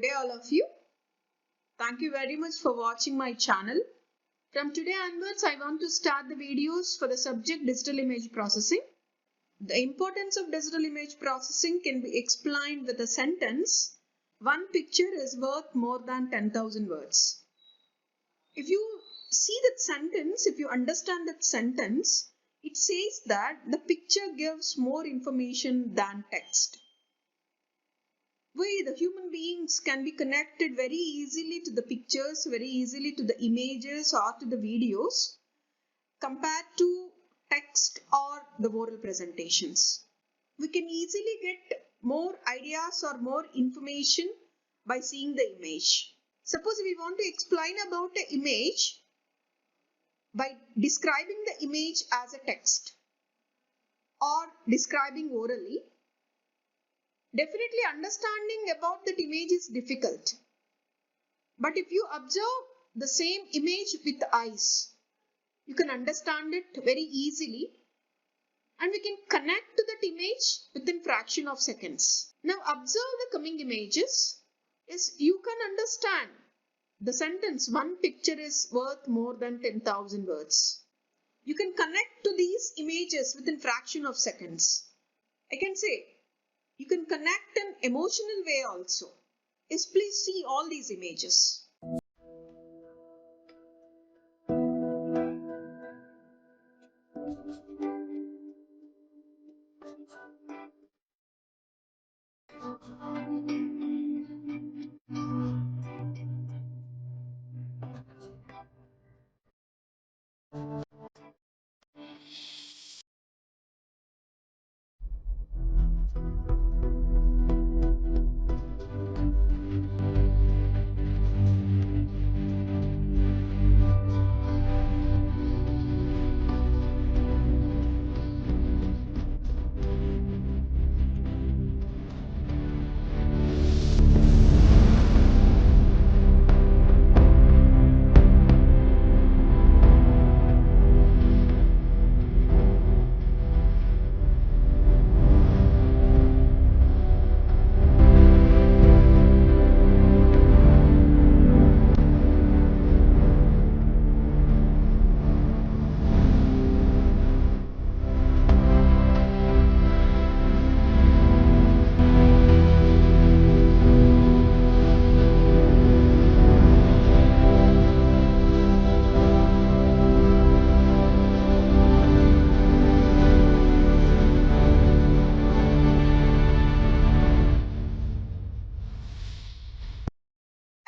Good day all of you. Thank you very much for watching my channel. From today onwards, I want to start the videos for the subject digital image processing. The importance of digital image processing can be explained with a sentence. One picture is worth more than 10,000 words. If you see that sentence, if you understand that sentence, it says that the picture gives more information than text. We, the human beings, can be connected very easily to the pictures, very easily to the images or to the videos compared to text or the oral presentations. We can easily get more ideas or more information by seeing the image. Suppose we want to explain about an image by describing the image as a text or describing orally. Definitely understanding about that image is difficult. But if you observe the same image with the eyes, you can understand it very easily and we can connect to that image within fraction of seconds. Now observe the coming images. Yes, you can understand the sentence, one picture is worth more than 10,000 words. You can connect to these images within fraction of seconds. I can say, you can connect an emotional way also. Yes, please see all these images.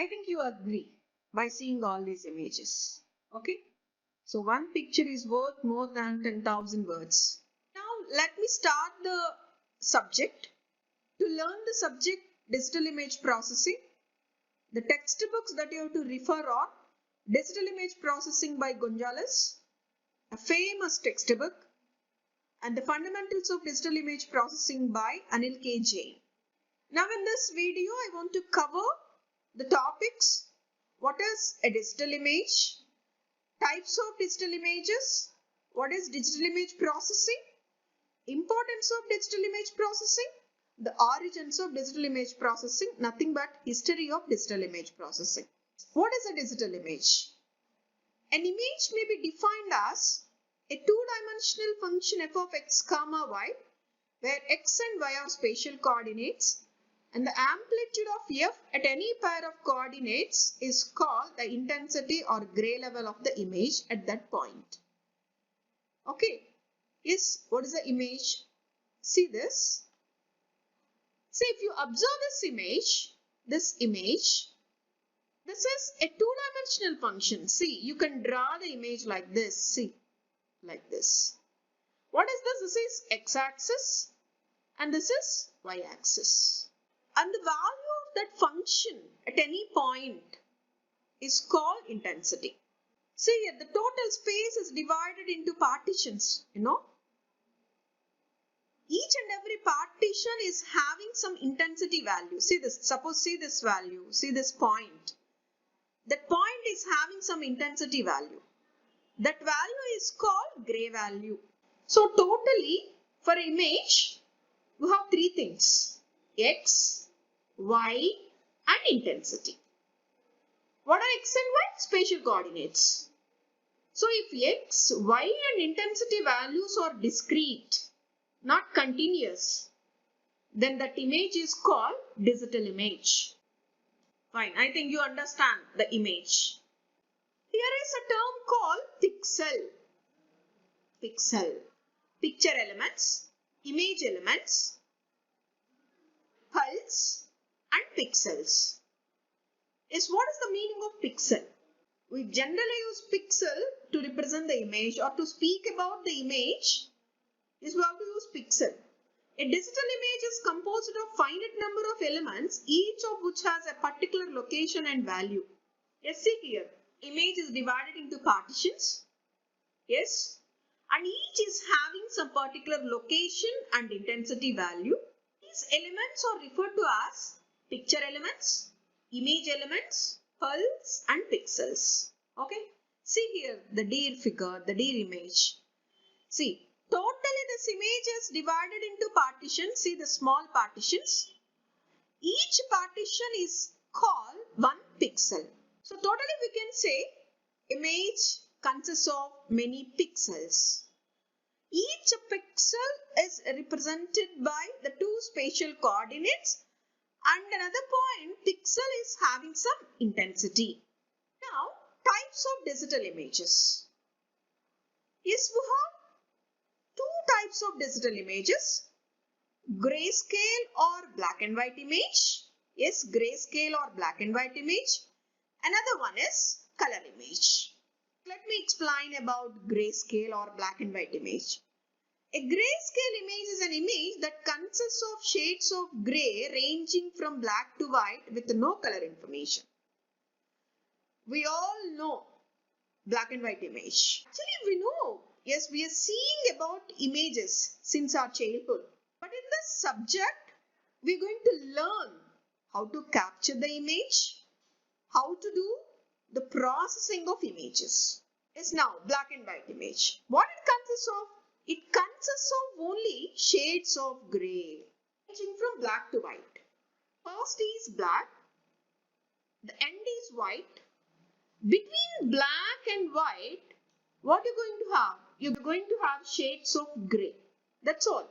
I think you agree by seeing all these images. Okay. So one picture is worth more than 10,000 words. Now let me start the subject. To learn the subject digital image processing, the textbooks that you have to refer are Digital Image Processing by Gonzalez, a famous textbook, and the Fundamentals of Digital Image Processing by Anil K. Jain. Now in this video, I want to cover the topics. What is a digital image? Types of digital images. What is digital image processing? Importance of digital image processing. The origins of digital image processing. Nothing but history of digital image processing. What is a digital image? An image may be defined as a two-dimensional function f of x comma y, where x and y are spatial coordinates, and the amplitude of f at any pair of coordinates is called the intensity or gray level of the image at that point. Okay. Yes, what is the image? See this. See, if you observe this image, this is a two-dimensional function. See, you can draw the image like this. See, like this. What is this? This is x-axis and this is y-axis. And the value of that function at any point is called intensity. See here, the total space is divided into partitions, Each and every partition is having some intensity value. See this, suppose see this value, see this point. That point is having some intensity value. That value is called gray value. So totally for image, we have three things. X, Y and intensity. What are x and y? Spatial coordinates. So if x, y and intensity values are discrete, not continuous, then that image is called digital image. Fine, I think you understand the image. Here is a term called pixel. Pixel. Picture elements, image elements, pulse and pixels. Is what is the meaning of pixel? We generally use pixel to represent the image, or to speak about the image is we have to use pixel. A digital image is composed of finite number of elements, each of which has a particular location and value. Yes, see here, image is divided into partitions. Yes, and each is having some particular location and intensity value. These elements are referred to as picture elements, image elements, pulse and pixels. Okay, see here the deer figure, the deer image. See, totally this image is divided into partitions. See the small partitions. Each partition is called one pixel. So totally we can say image consists of many pixels. Each pixel is represented by the two spatial coordinates, and another point, pixel is having some intensity. Now, types of digital images. Yes, we have two types of digital images. Grayscale or black and white image. Yes, grayscale or black and white image. Another one is color image. Let me explain about grayscale or black and white image. A grayscale image is an image that consists of shades of grey ranging from black to white with no color information. We all know black and white image. Actually, we know, yes, we are seeing about images since our childhood. But in this subject, we are going to learn how to capture the image, how to do the processing of images. Yes, now black and white image. What it consists of? It consists of only shades of grey, ranging from black to white. First is black, the end is white. Between black and white, what you're going to have? You're going to have shades of grey. That's all.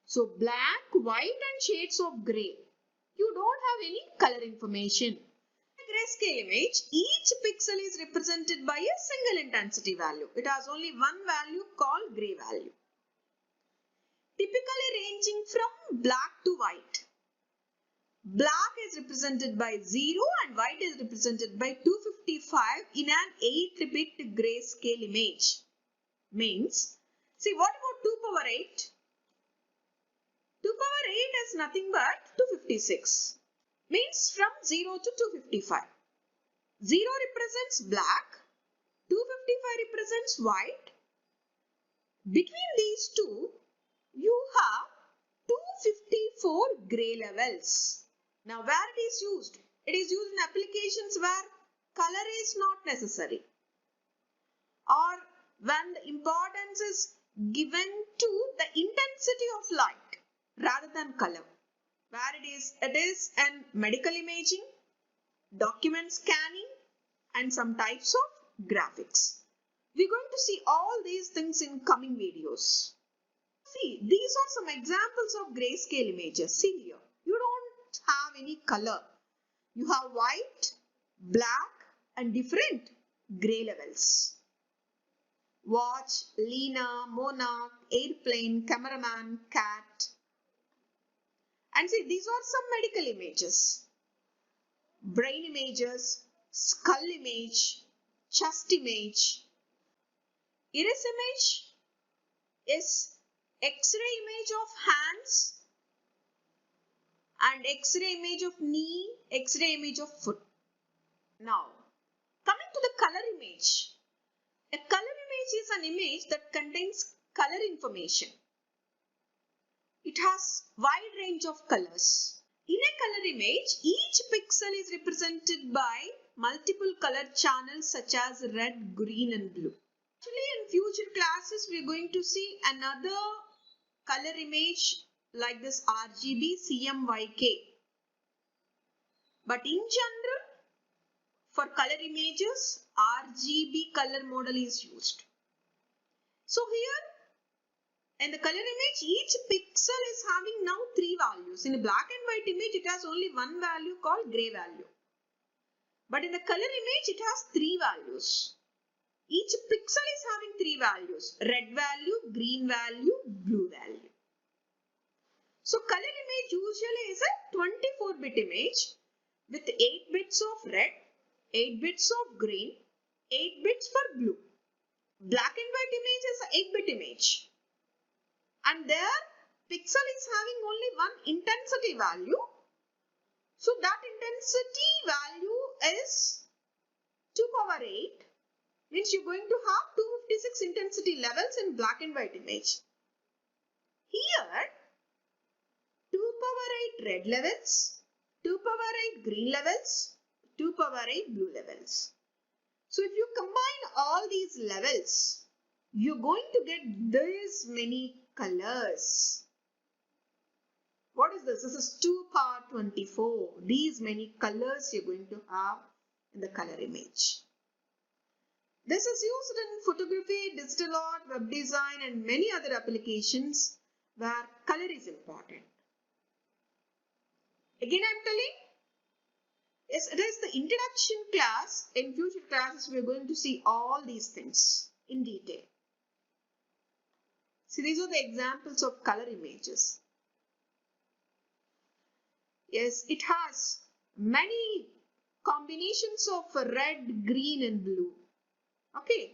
So black, white and shades of grey. You don't have any color information. Grayscale image, each pixel is represented by a single intensity value. It has only one value called gray value. Typically ranging from black to white. Black is represented by 0 and white is represented by 255 in an 8-bit grayscale image. Means, see what about 2 power 8? 2 power 8 is nothing but 256. Means from 0 to 255. 0 represents black, 255 represents white. Between these two, you have 254 gray levels. Now where it is used? It is used in applications where color is not necessary, or when the importance is given to the intensity of light rather than color. Where it is an medical imaging, document scanning and some types of graphics. We're going to see all these things in coming videos. See, these are some examples of grayscale images. See here, you don't have any color. You have white, black and different gray levels. Watch, Lena, monarch, airplane, cameraman, cat. And see, these are some medical images. Brain images, skull image, chest image. Iris image is X-ray image of hands and X-ray image of knee, X-ray image of foot. Now, coming to the color image. A color image is an image that contains color information. It has wide range of colors. In a color image, each pixel is represented by multiple color channels such as red, green and blue. Actually, in future classes, we are going to see another color image like this RGB CMYK. But in general, for color images, RGB color model is used. So here in the color image, each pixel is having now 3 values. In a black and white image, it has only one value called gray value. But in the color image, it has 3 values. Each pixel is having 3 values: red value, green value, blue value. So color image usually is a 24-bit image with 8 bits of red, 8 bits of green, 8 bits for blue. Black and white image is an 8-bit image. And their pixel is having only one intensity value. So that intensity value is 2 power 8. Means you're going to have 256 intensity levels in black and white image. Here, 2 power 8 red levels, 2 power 8 green levels, 2 power 8 blue levels. So if you combine all these levels, you're going to get this many colors. What is this? This is 2 power 24. These many colors you're going to have in the color image. This is used in photography, digital art, web design and many other applications where color is important. Again I am telling, yes, it is the introduction class. In future classes we are going to see all these things in detail. See, these are the examples of color images. Yes, it has many combinations of red, green and blue. Okay.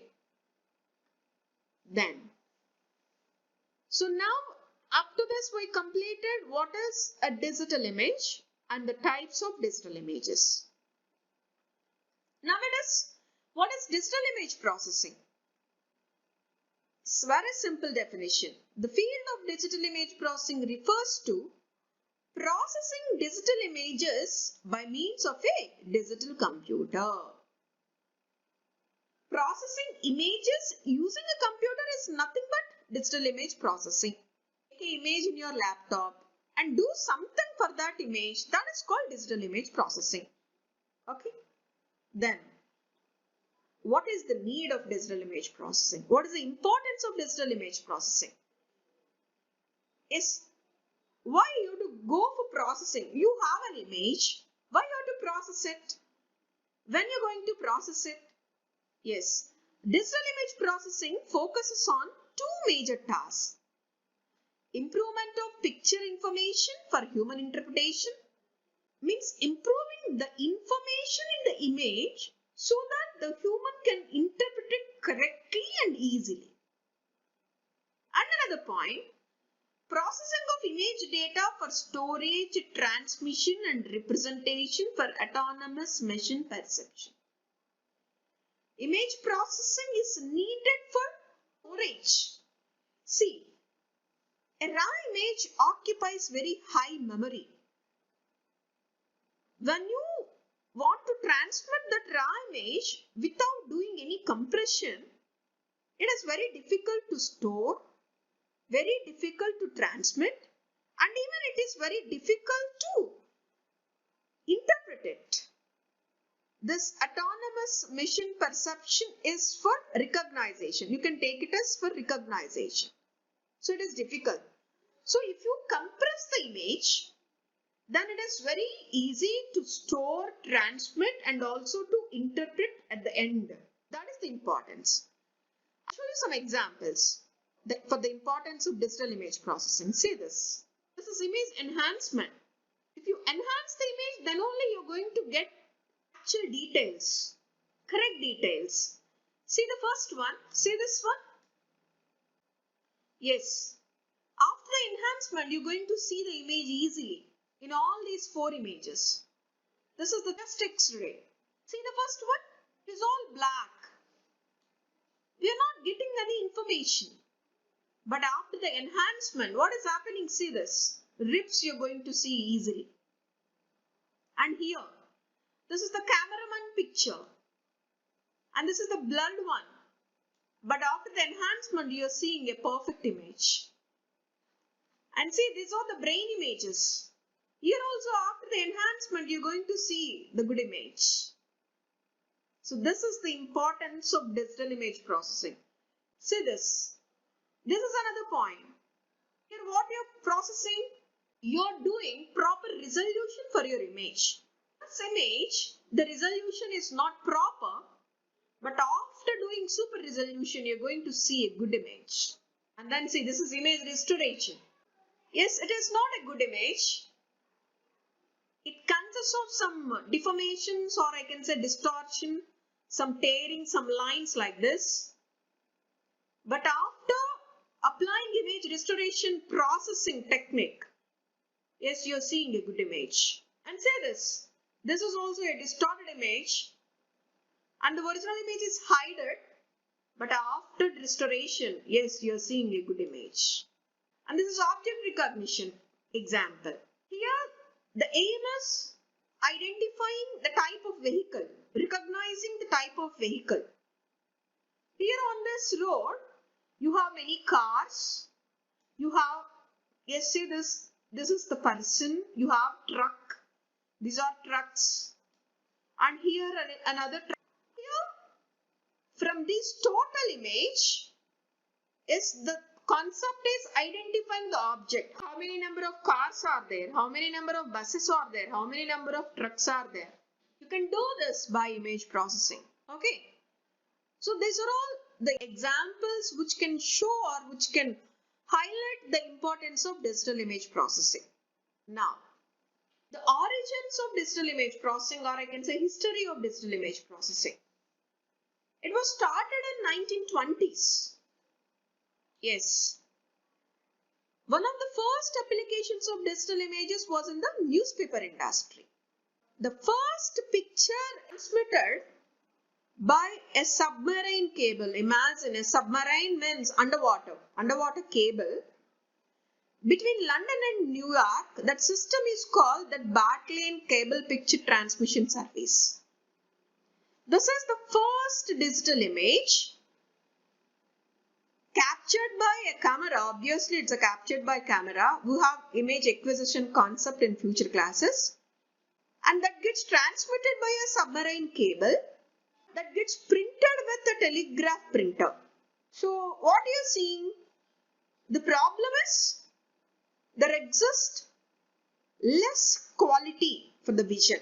Then, so now up to this we completed what is a digital image and the types of digital images. Now what is digital image processing? It's a very simple definition. The field of digital image processing refers to processing digital images by means of a digital computer. Processing images using a computer is nothing but digital image processing. Take an image in your laptop and do something for that image. That is called digital image processing. Okay. Then, what is the need of digital image processing? What is the importance of digital image processing? Is why you have to go for processing? You have an image. Why you have to process it? When you're going to process it? Yes, digital image processing focuses on two major tasks. Improvement of picture information for human interpretation means improving the information in the image so that the human can interpret it correctly and easily. And another point, processing of image data for storage, transmission and representation for autonomous machine perception. Image processing is needed for storage. See, a raw image occupies very high memory. When you want to transmit that raw image without doing any compression, it is very difficult to store, very difficult to transmit, and even it is very difficult to interpret it. This autonomous machine perception is for recognition. You can take it as for recognition. So it is difficult. So if you compress the image, then it is very easy to store, transmit and also to interpret at the end. That is the importance. I'll show you some examples for the importance of digital image processing. See this. This is image enhancement. If you enhance the image, then only you're going to get actual details, correct details. See the first one. See this one. Yes. After the enhancement, you're going to see the image easily in all these 4 images. This is the just X-ray. See the first one? It is all black. We are not getting any information. But after the enhancement, what is happening? See this. Rips you're going to see easily. And here, this is the cameraman picture. And this is the blurred one. But after the enhancement, you are seeing a perfect image. And see, these are the brain images. Here also after the enhancement, you're going to see the good image. So this is the importance of digital image processing. See this. This is another point. Here what you're processing, you're doing proper resolution for your image. This image, the resolution is not proper, but after doing super resolution, you're going to see a good image. And then see, this is image restoration. Yes, it is not a good image. It consists of some deformations, or I can say distortion, some tearing, some lines like this. But after applying image restoration processing technique, yes, you're seeing a good image. And say this. This is also a distorted image, and the original image is hidden. But after restoration, yes, you're seeing a good image. And this is object recognition example. Here, the aim is identifying the type of vehicle, recognizing the type of vehicle. Here on this road, you have many cars. You have, yes, see this is the person. You have truck. These are trucks. And here another truck. Here, from this total image, is the concept is identifying the object. How many number of cars are there? How many number of buses are there? How many number of trucks are there? You can do this by image processing. Okay. So these are all the examples which can show or which can highlight the importance of digital image processing. Now, the origins of digital image processing, or I can say history of digital image processing. It was started in 1920s. Yes. One of the first applications of digital images was in the newspaper industry. The first picture transmitted by a submarine cable. Imagine a submarine means underwater cable between London and New York. That system is called the Bakelane Cable Picture Transmission Service. This is the first digital image captured by a camera. Obviously, it's a captured by camera. We have image acquisition concept in future classes. And that gets transmitted by a submarine cable that gets printed with a telegraph printer. So, what you're seeing, the problem is there exists less quality for the vision.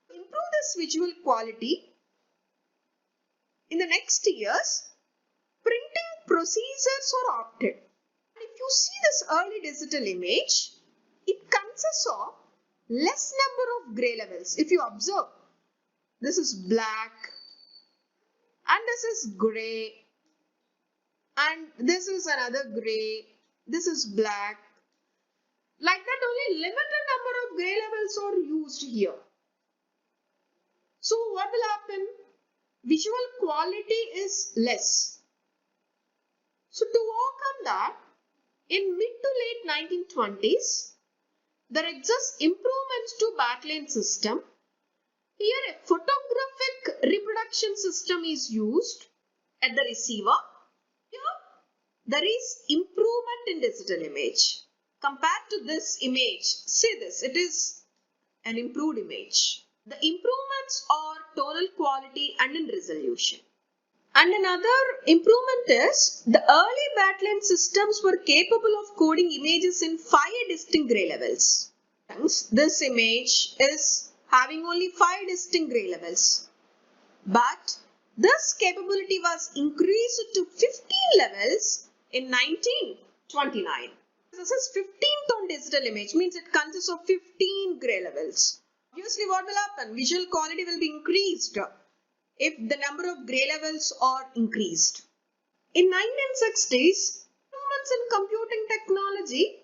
To improve this visual quality, in the next years, printing procedures are opted. And if you see this early digital image, it consists of less number of gray levels. If you observe, this is black and this is gray and this is another gray, this is black. Like that, only limited number of gray levels are used here. So what will happen? Visual quality is less. So to overcome that, in mid to late 1920s, there exists improvements to Bakelane system. Here a photographic reproduction system is used at the receiver. Here there is improvement in digital image. Compared to this image, see this, it is an improved image. The improvements are tonal quality and in resolution. And another improvement is the early Bakelane systems were capable of coding images in 5 distinct gray levels. This image is having only 5 distinct gray levels. But this capability was increased to 15 levels in 1929. This is 15th on digital image, means it consists of 15 gray levels. Obviously, what will happen? Visual quality will be increased if the number of gray levels are increased. In 1960s, improvements in computing technology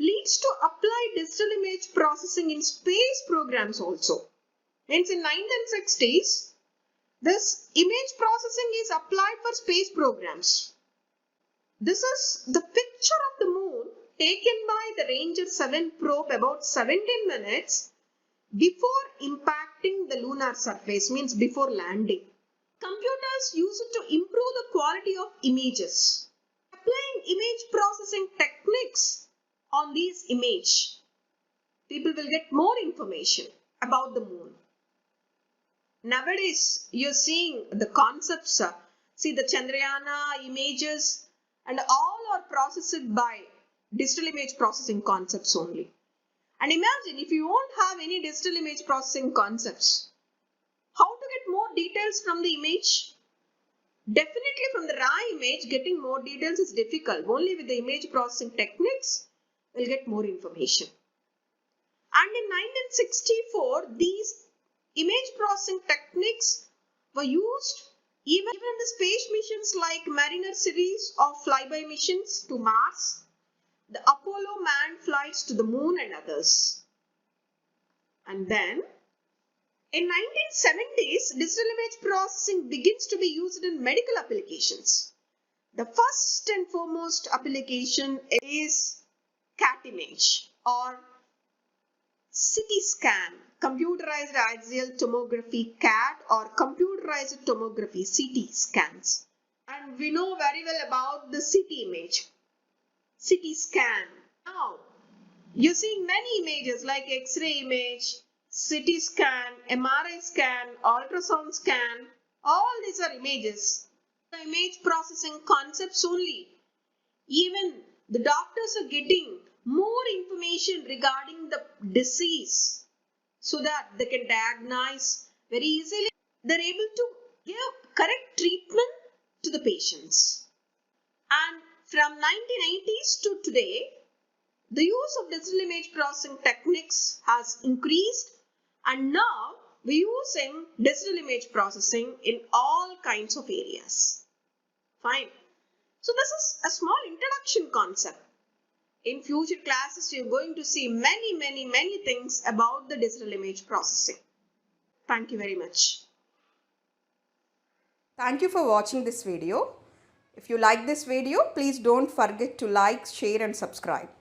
leads to apply digital image processing in space programs also. Means in 1960s, this image processing is applied for space programs. This is the picture of the moon taken by the Ranger 7 probe about 17 minutes before impacting the lunar surface, means before landing. Computers use it to improve the quality of images. Applying image processing techniques on these image, people people will get more information about the moon. Nowadays, you're seeing the concepts, see the Chandrayana images, and all are processed by digital image processing concepts only. And imagine if you won't have any digital image processing concepts, how to get more details from the image? Definitely from the raw image, getting more details is difficult. Only with the image processing techniques, we'll get more information. And in 1964, these image processing techniques were used even in the space missions like Mariner series of flyby missions to Mars, the Apollo manned flights to the moon and others. And then in 1970s, digital image processing begins to be used in medical applications. The first and foremost application is CAT image or CT scan, computerized axial tomography CAT or computerized tomography CT scans. And we know very well about the CT image, CT scan. Now, you're seeing many images like X-ray image, CT scan, MRI scan, ultrasound scan. All these are images. The image processing concepts only. Even the doctors are getting more information regarding the disease so that they can diagnose very easily. They're able to give correct treatment to the patients. And from 1980s to today, the use of digital image processing techniques has increased, and now we're using digital image processing in all kinds of areas. Fine. So this is a small introduction concept. In future classes, you're going to see many things about the digital image processing. Thank you very much. Thank you for watching this video. If you like this video, please don't forget to like, share and subscribe.